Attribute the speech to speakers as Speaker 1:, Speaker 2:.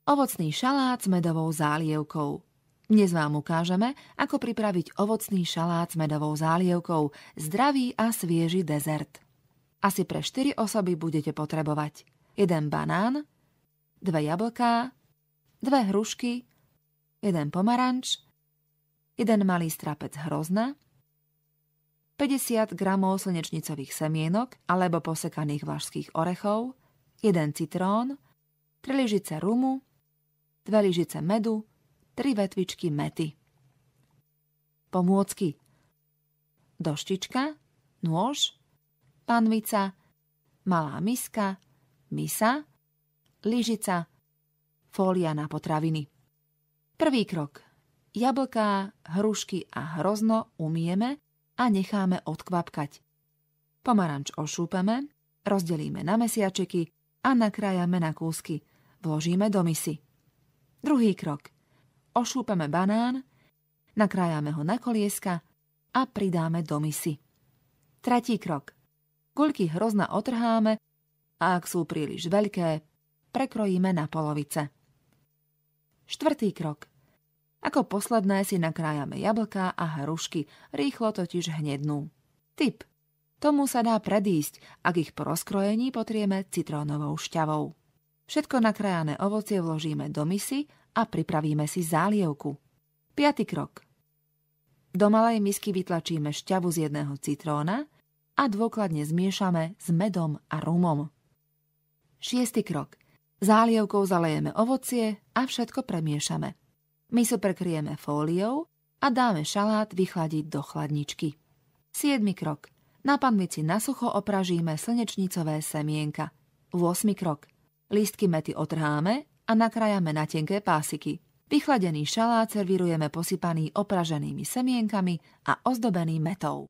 Speaker 1: Ovocný šalát s medovou zálievkou. Dnes vám ukážeme, ako pripraviť ovocný šalát s medovou zálievkou, zdravý a svieži dezert. Asi pre 4 osoby budete potrebovať 1 banán, 2 jablká, 2 hrušky, 1 pomaranč, 1 malý strapec hrozna, 50 g slnečnicových semienok alebo posekaných vlašských orechov, 1 citrón, 3 lyžice rumu, 2 lyžice medu, 3 vetvičky mäty. Pomôcky: doštička, nôž, panvica, malá miska, misa, lyžica, fólia na potraviny. Prvý krok. Jablká, hrušky a hrozno umieme a necháme odkvapkať. Pomaranč ošúpeme, rozdelíme na mesiačiky a nakrájame na kúsky. Vložíme do misy. Druhý krok. Ošúpeme banán, nakrájame ho na kolieska a pridáme do misy. Tretí krok. Guľky hrozna otrháme a ak sú príliš veľké, prekrojíme na polovice. Štvrtý krok. Ako posledné si nakrájame jablká a hrušky, rýchlo totiž hnednú. Tip. Tomu sa dá predísť, ak ich po rozkrojení potrieme citrónovou šťavou. Všetko nakrájané ovocie vložíme do misy a pripravíme si zálievku. 5. krok. Do malej misky vytlačíme šťavu z 1 citróna a dôkladne zmiešame s medom a rumom. 6. krok. Zálievkou zalejeme ovocie a všetko premiešame. Misu prekryjeme fóliou a dáme šalát vychladiť do chladničky. 7. krok. Na panvici nasucho opražíme slnečnicové semienka. 8. krok. Lístky mäty otrháme a nakrájame na tenké pásiky. Vychladený šalát servírujeme posypaný opraženými semienkami a ozdobený mätou.